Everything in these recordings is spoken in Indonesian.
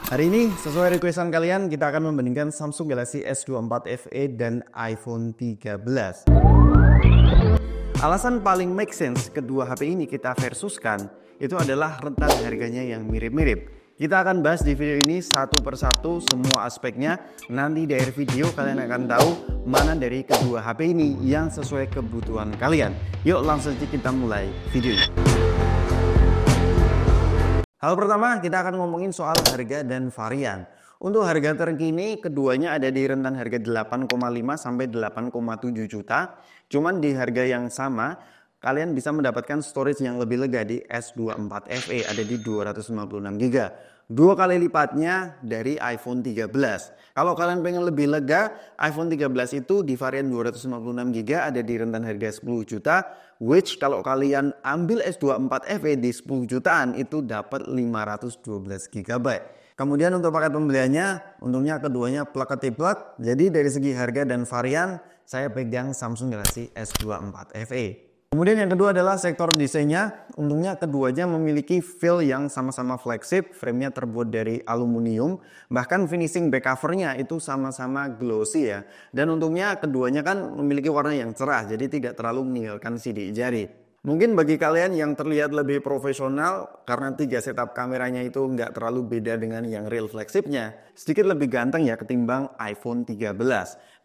Hari ini sesuai requestan kalian kita akan membandingkan Samsung Galaxy S24 FE dan iPhone 13. Alasan paling make sense kedua HP ini kita versuskan itu adalah rentang harganya yang mirip-mirip. Kita akan bahas di video ini satu persatu semua aspeknya. Nanti di akhir video kalian akan tahu mana dari kedua HP ini yang sesuai kebutuhan kalian. Yuk langsung saja kita mulai video ini. Hal pertama kita akan ngomongin soal harga dan varian. Untuk harga terkini keduanya ada di rentan harga 8,5 sampai 8,7 juta. Cuman di harga yang sama kalian bisa mendapatkan storage yang lebih lega di S24 FE ada di 256 GB. Dua kali lipatnya dari iPhone 13. Kalau kalian pengen lebih lega, iPhone 13 itu di varian 256 GB ada di rentan harga 10 juta. Which kalau kalian ambil S24 FE di 10 jutaan itu dapat 512 GB. Kemudian untuk paket pembeliannya, untungnya keduanya plug plug. Jadi dari segi harga dan varian, saya pegang Samsung Galaxy S24 FE. Kemudian yang kedua adalah sektor desainnya. Untungnya keduanya memiliki feel yang sama-sama flagship. Framenya terbuat dari aluminium. Bahkan finishing back covernya itu sama-sama glossy ya. Dan untungnya keduanya kan memiliki warna yang cerah. Jadi tidak terlalu meninggalkan sidik jari. Mungkin bagi kalian yang terlihat lebih profesional karena 3 setup kameranya itu nggak terlalu beda dengan yang real flagshipnya, sedikit lebih ganteng ya ketimbang iPhone 13.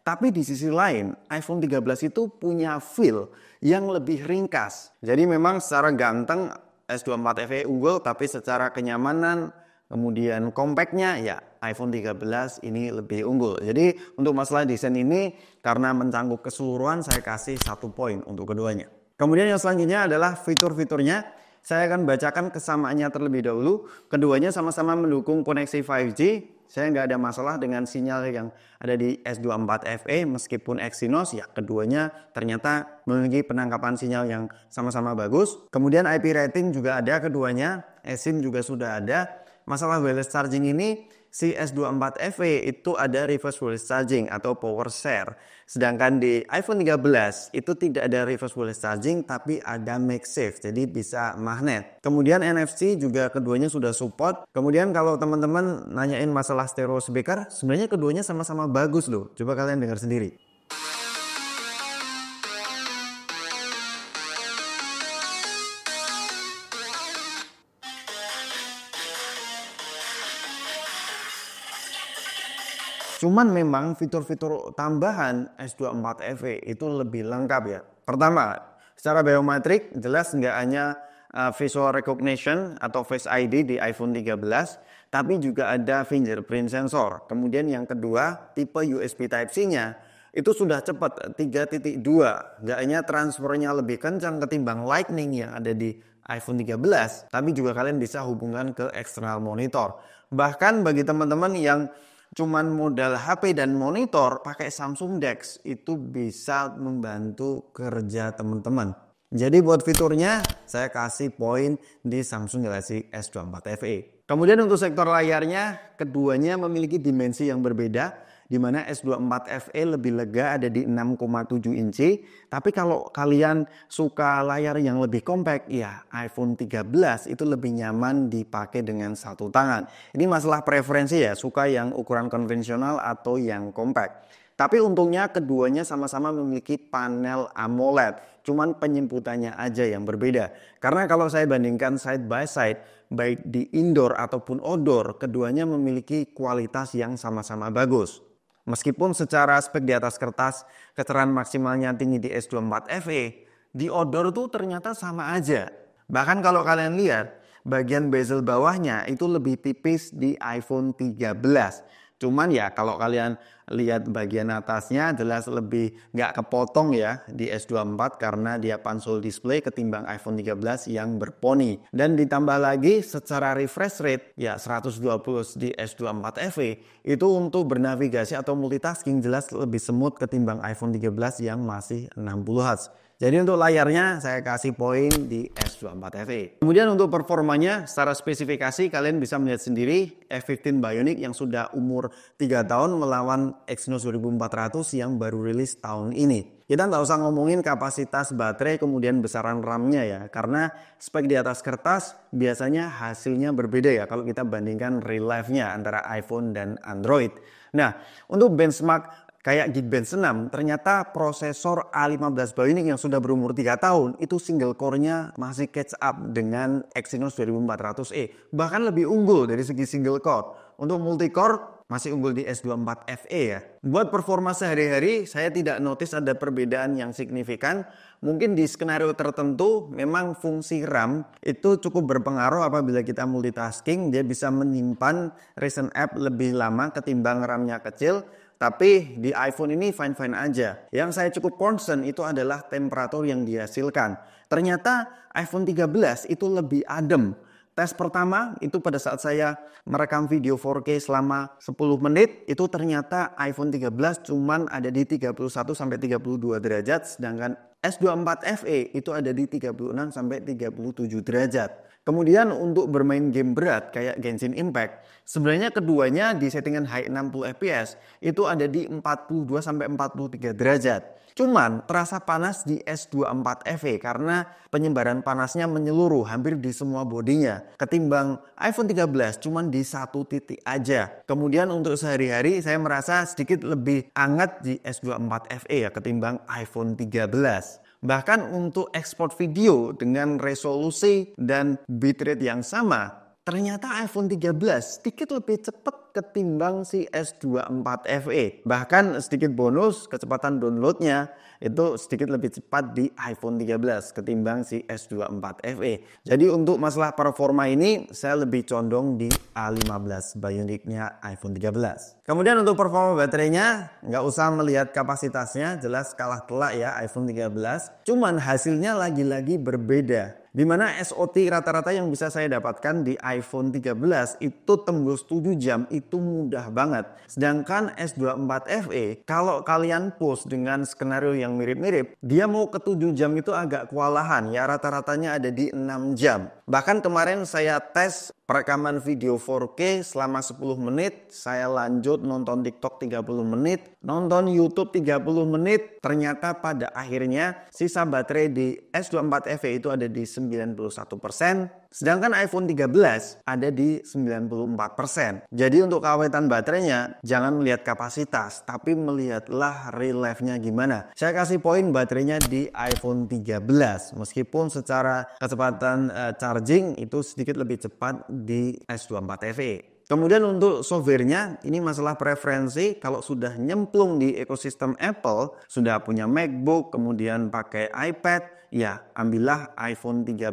Tapi di sisi lain, iPhone 13 itu punya feel yang lebih ringkas. Jadi memang secara ganteng S24 FE unggul, tapi secara kenyamanan kemudian compactnya ya iPhone 13 ini lebih unggul. Jadi untuk masalah desain ini karena mencangkup keseluruhan saya kasih 1 poin untuk keduanya. Kemudian yang selanjutnya adalah fitur-fiturnya. Saya akan bacakan kesamaannya terlebih dahulu. Keduanya sama-sama mendukung koneksi 5G. Saya nggak ada masalah dengan sinyal yang ada di S24 FE meskipun Exynos ya keduanya ternyata memiliki penangkapan sinyal yang sama-sama bagus. Kemudian IP rating juga ada keduanya. eSIM juga sudah ada. Masalah wireless charging ini si S24 FE itu ada reverse wireless charging atau power share. Sedangkan di iPhone 13 itu tidak ada reverse wireless charging tapi ada MagSafe jadi bisa magnet. Kemudian NFC juga keduanya sudah support. Kemudian kalau teman-teman nanyain masalah stereo speaker, sebenarnya keduanya sama-sama bagus loh. Coba kalian dengar sendiri. Cuman memang fitur-fitur tambahan S24 FE itu lebih lengkap ya. Pertama, secara biometrik jelas nggak hanya visual recognition atau Face ID di iPhone 13, tapi juga ada fingerprint sensor. Kemudian yang kedua, tipe USB Type-C-nya itu sudah cepat 3.2. Nggak hanya transfernya lebih kencang ketimbang Lightning yang ada di iPhone 13, tapi juga kalian bisa hubungkan ke external monitor. Bahkan bagi teman-teman yang cuman modal HP dan monitor pakai Samsung DeX itu bisa membantu kerja teman-teman. Jadi buat fiturnya saya kasih poin di Samsung Galaxy S24 FE. Kemudian untuk sektor layarnya keduanya memiliki dimensi yang berbeda. Di mana S24 FE lebih lega ada di 6,7 inci. Tapi kalau kalian suka layar yang lebih compact, ya iPhone 13 itu lebih nyaman dipakai dengan satu tangan. Ini masalah preferensi ya, suka yang ukuran konvensional atau yang compact. Tapi untungnya keduanya sama-sama memiliki panel AMOLED. Cuman penyebutannya aja yang berbeda. Karena kalau saya bandingkan side by side, baik di indoor ataupun outdoor, keduanya memiliki kualitas yang sama-sama bagus. Meskipun secara spek di atas kertas keterangan maksimalnya tinggi di S24 FE, di outdoor tuh ternyata sama aja. Bahkan kalau kalian lihat, bagian bezel bawahnya itu lebih tipis di iPhone 13. Cuman ya kalau kalian lihat bagian atasnya jelas lebih nggak kepotong ya di S24 karena dia pansel display ketimbang iPhone 13 yang berponi. Dan ditambah lagi secara refresh rate ya 120 di S24 FE itu untuk bernavigasi atau multitasking jelas lebih smooth ketimbang iPhone 13 yang masih 60 Hz. Jadi untuk layarnya saya kasih poin di S24 FE. Kemudian untuk performanya secara spesifikasi kalian bisa melihat sendiri F15 Bionic yang sudah umur 3 tahun melawan Exynos 2400 yang baru rilis tahun ini. Kita nggak usah ngomongin kapasitas baterai kemudian besaran RAM-nya ya, karena spek di atas kertas biasanya hasilnya berbeda ya kalau kita bandingkan real life-nya antara iPhone dan Android. Nah, untuk benchmark kayak Geekbench 6, ternyata prosesor A15 Bionic yang sudah berumur 3 tahun itu single core-nya masih catch up dengan Exynos 2400E. Bahkan lebih unggul dari segi single core. Untuk multi-core masih unggul di S24 FE ya. Buat performa sehari-hari saya tidak notice ada perbedaan yang signifikan. Mungkin di skenario tertentu memang fungsi RAM itu cukup berpengaruh apabila kita multitasking. Dia bisa menyimpan recent app lebih lama ketimbang RAM-nya kecil. Tapi di iPhone ini fine-fine aja. Yang saya cukup concern itu adalah temperatur yang dihasilkan. Ternyata iPhone 13 itu lebih adem. Tes pertama itu pada saat saya merekam video 4K selama 10 menit, itu ternyata iPhone 13 cuman ada di 31 sampai 32 derajat, sedangkan S24 FE itu ada di 36 sampai 37 derajat. Kemudian untuk bermain game berat kayak Genshin Impact, sebenarnya keduanya di settingan high 60 fps itu ada di 42 sampai 43 derajat. Cuman terasa panas di S24 FE karena penyebaran panasnya menyeluruh hampir di semua bodinya. Ketimbang iPhone 13 cuman di satu titik aja. Kemudian untuk sehari-hari saya merasa sedikit lebih hangat di S24 FE ya ketimbang iPhone 13. Bahkan untuk ekspor video dengan resolusi dan bitrate yang sama, ternyata iPhone 13 sedikit lebih cepat ketimbang si S24 FE. Bahkan sedikit bonus kecepatan downloadnya itu sedikit lebih cepat di iPhone 13 ketimbang si S24 FE. Jadi untuk masalah performa ini saya lebih condong di A15 Bionic-nya iPhone 13. Kemudian untuk performa baterainya nggak usah melihat kapasitasnya, jelas kalah telak ya iPhone 13. Cuman hasilnya lagi-lagi berbeda. Di mana SOT rata-rata yang bisa saya dapatkan di iPhone 13 itu tembus 7 jam itu mudah banget. Sedangkan S24 FE kalau kalian push dengan skenario yang mirip-mirip, dia mau ke 7 jam itu agak kewalahan ya, rata-ratanya ada di 6 jam. Bahkan kemarin saya tes perekaman video 4K selama 10 menit, saya lanjut nonton TikTok 30 menit, nonton YouTube 30 menit, ternyata pada akhirnya sisa baterai di S24 FE itu ada di 91%, sedangkan iPhone 13 ada di 94%. Jadi untuk keawetan baterainya jangan melihat kapasitas, tapi melihatlah real life-nya gimana. Saya kasih poin baterainya di iPhone 13, meskipun secara kecepatan charging itu sedikit lebih cepat di S24 FE. Kemudian untuk softwarenya ini masalah preferensi. Kalau sudah nyemplung di ekosistem Apple, sudah punya MacBook, kemudian pakai iPad, ya ambillah iPhone 13.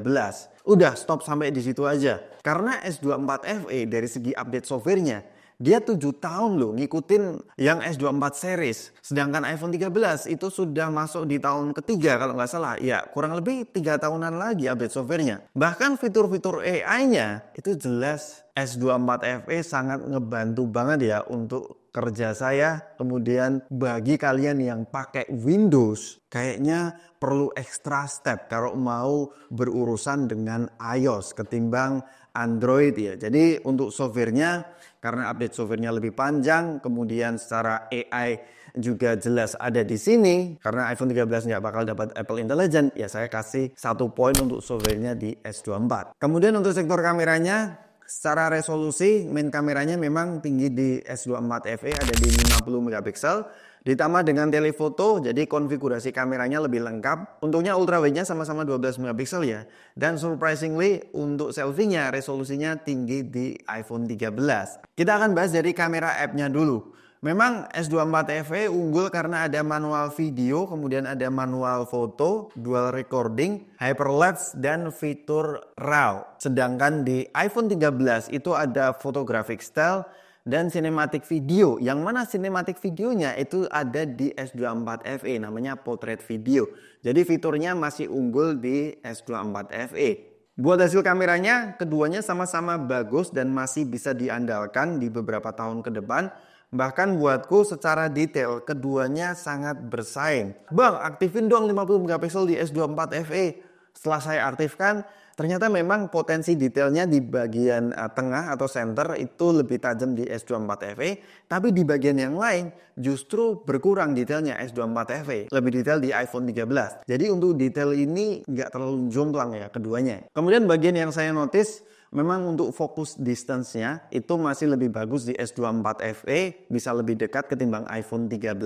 Udah stop sampai di situ aja. Karena S24 FE dari segi update softwarenya dia 7 tahun loh ngikutin yang S24 series. Sedangkan iPhone 13 itu sudah masuk di tahun ketiga kalau nggak salah. Ya kurang lebih 3 tahunan lagi update softwarenya. Bahkan fitur-fitur AI-nya itu jelas S24 FE sangat ngebantu banget ya untuk kerja saya. Kemudian bagi kalian yang pakai Windows, kayaknya perlu extra step kalau mau berurusan dengan iOS ketimbang Android ya. Jadi untuk softwarenya, karena update softwarenya lebih panjang, kemudian secara AI juga jelas ada di sini. Karena iPhone 13 nggak bakal dapat Apple Intelligence, ya saya kasih 1 poin untuk softwarenya di S24. Kemudian untuk sektor kameranya, secara resolusi main kameranya memang tinggi di S24 FE ada di 50 megapiksel. Ditambah dengan telefoto, jadi konfigurasi kameranya lebih lengkap. Untuknya ultrawide-nya sama-sama 12 megapiksel ya. Dan surprisingly untuk selfie-nya resolusinya tinggi di iPhone 13. Kita akan bahas dari kamera app-nya dulu. Memang S24 FE unggul karena ada manual video, kemudian ada manual foto, dual recording, hyperlapse, dan fitur RAW. Sedangkan di iPhone 13 itu ada photographic style dan cinematic video, yang mana cinematic videonya itu ada di S24 FE, namanya portrait video. Jadi fiturnya masih unggul di S24 FE. Buat hasil kameranya, keduanya sama-sama bagus dan masih bisa diandalkan di beberapa tahun ke depan. Bahkan buatku secara detail, keduanya sangat bersaing. Bang, aktifin dong 50 megapiksel di S24 FE. Setelah saya aktifkan, Ternyata memang potensi detailnya di bagian tengah atau center itu lebih tajam di S24 FE, tapi di bagian yang lain justru berkurang detailnya S24 FE, lebih detail di iPhone 13. Jadi untuk detail ini nggak terlalu jomplang ya keduanya. Kemudian bagian yang saya notice, memang untuk fokus distance-nya itu masih lebih bagus di S24 FE, bisa lebih dekat ketimbang iPhone 13.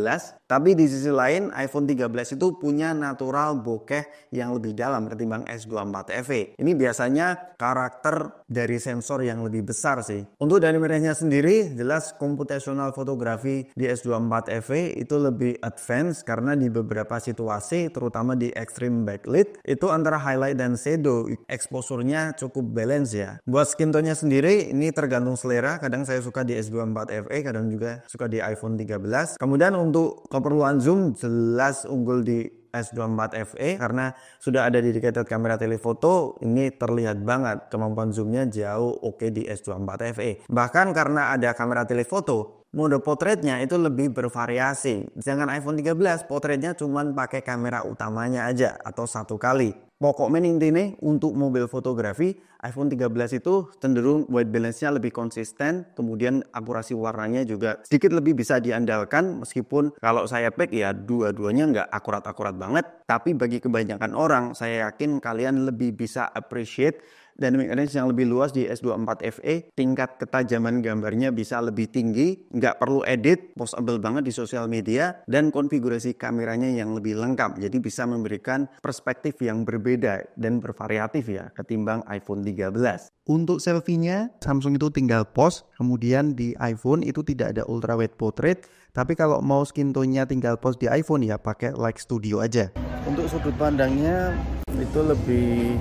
Tapi di sisi lain iPhone 13 itu punya natural bokeh yang lebih dalam ketimbang S24 FE. Ini biasanya karakter dari sensor yang lebih besar sih. Untuk dynamic range-nya sendiri, jelas computational fotografi di S24 FE itu lebih advance karena di beberapa situasi, terutama di extreme backlit, itu antara highlight dan shadow exposure-nya cukup balance ya. Buat skin tone-nya sendiri, ini tergantung selera. Kadang saya suka di S24 FE, kadang juga suka di iPhone 13. Kemudian untuk keperluan zoom, jelas unggul di S24 FE karena sudah ada dedicated kamera telephoto. Ini terlihat banget kemampuan zoomnya jauh oke di S24 FE. Bahkan karena ada kamera telephoto, mode potretnya itu lebih bervariasi. Sedangkan iPhone 13 potretnya cuma pakai kamera utamanya aja atau satu kali. Pokoknya intinya untuk mobil fotografi iPhone 13 itu cenderung white balance-nya lebih konsisten, kemudian akurasi warnanya juga sedikit lebih bisa diandalkan, meskipun kalau saya pack ya dua-duanya nggak akurat-akurat banget, tapi bagi kebanyakan orang saya yakin kalian lebih bisa appreciate dynamic range yang lebih luas di S24 FE, tingkat ketajaman gambarnya bisa lebih tinggi, nggak perlu edit, postable banget di sosial media, dan konfigurasi kameranya yang lebih lengkap, jadi bisa memberikan perspektif yang berbeda dan bervariatif ya ketimbang iPhone 13. Untuk selfie-nya, Samsung itu tinggal pose, kemudian di iPhone itu tidak ada ultra wide portrait, tapi kalau mau skin tone-nya tinggal pose di iPhone ya pakai Light Studio aja. Untuk sudut pandangnya itu lebih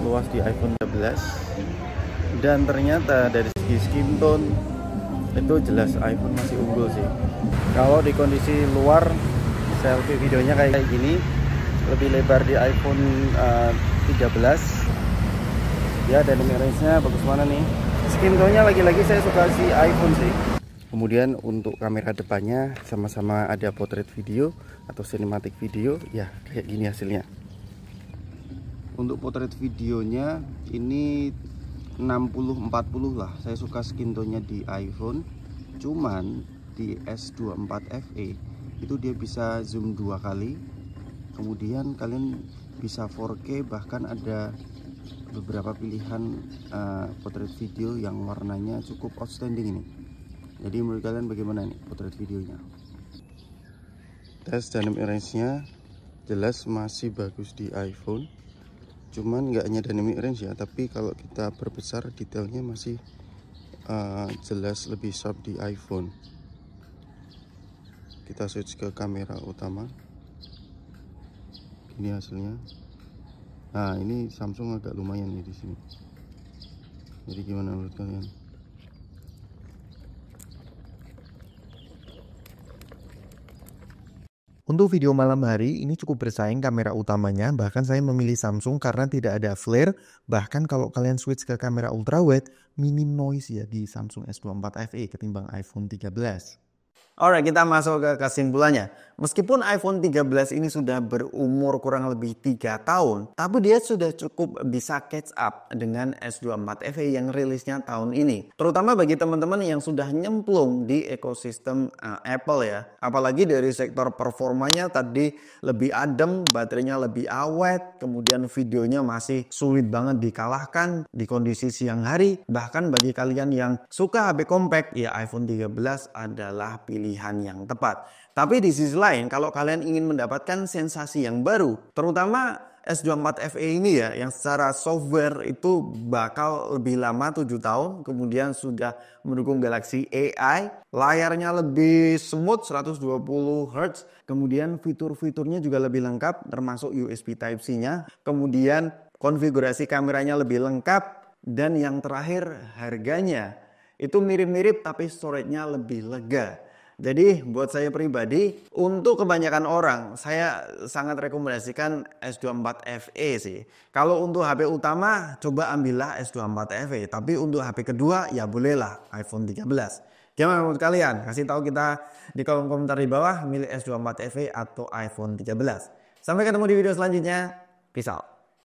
luas di iPhone 13, dan ternyata dari segi skin tone itu jelas iPhone masih unggul sih. Kalau di kondisi luar selfie videonya kayak gini lebih lebar di iPhone 13 ya, dan range-nya bagus mana nih. Skin tone-nya lagi-lagi saya suka si iPhone sih. Kemudian untuk kamera depannya sama-sama ada portrait video atau cinematic video ya, kayak gini hasilnya. Untuk potret videonya ini 60-40 lah. Saya suka skin tone-nya di iPhone. Cuman di S24 FE itu dia bisa zoom 2 kali. Kemudian kalian bisa 4K, bahkan ada beberapa pilihan potret video yang warnanya cukup outstanding ini. Jadi menurut kalian bagaimana nih potret videonya? Tes dynamic range-nya jelas masih bagus di iPhone. Cuman nggak hanya dynamic range ya, tapi kalau kita perbesar detailnya masih jelas lebih sharp di iPhone. Kita switch ke kamera utama, ini hasilnya. Nah ini Samsung agak lumayan nih di sini. Jadi gimana menurut kalian? Untuk video malam hari ini cukup bersaing kamera utamanya, bahkan saya memilih Samsung karena tidak ada flare. Bahkan kalau kalian switch ke kamera ultrawide, minim noise ya di Samsung S24 FE ketimbang iPhone 13. Alright, kita masuk ke kesimpulannya. Meskipun iPhone 13 ini sudah berumur kurang lebih 3 tahun, tapi dia sudah cukup bisa catch up dengan S24 FE yang rilisnya tahun ini. Terutama bagi teman-teman yang sudah nyemplung di ekosistem Apple ya. Apalagi dari sektor performanya tadi lebih adem, baterainya lebih awet, kemudian videonya masih sulit banget dikalahkan di kondisi siang hari. Bahkan bagi kalian yang suka HP compact, ya iPhone 13 adalah pilihan yang tepat. Tapi di sisi lain, kalau kalian ingin mendapatkan sensasi yang baru, terutama S24 FE ini ya, yang secara software itu bakal lebih lama 7 tahun, kemudian sudah mendukung Galaxy AI, layarnya lebih smooth 120 Hz, kemudian fitur-fiturnya juga lebih lengkap termasuk USB Type-C-nya, kemudian konfigurasi kameranya lebih lengkap, dan yang terakhir harganya itu mirip-mirip tapi storage-nya lebih lega. Jadi buat saya pribadi, untuk kebanyakan orang saya sangat rekomendasikan S24 FE sih. Kalau untuk HP utama coba ambillah S24 FE, tapi untuk HP kedua ya bolehlah iPhone 13. Gimana menurut kalian? Kasih tahu kita di kolom komentar di bawah, milih S24 FE atau iPhone 13. Sampai ketemu di video selanjutnya. Peace out.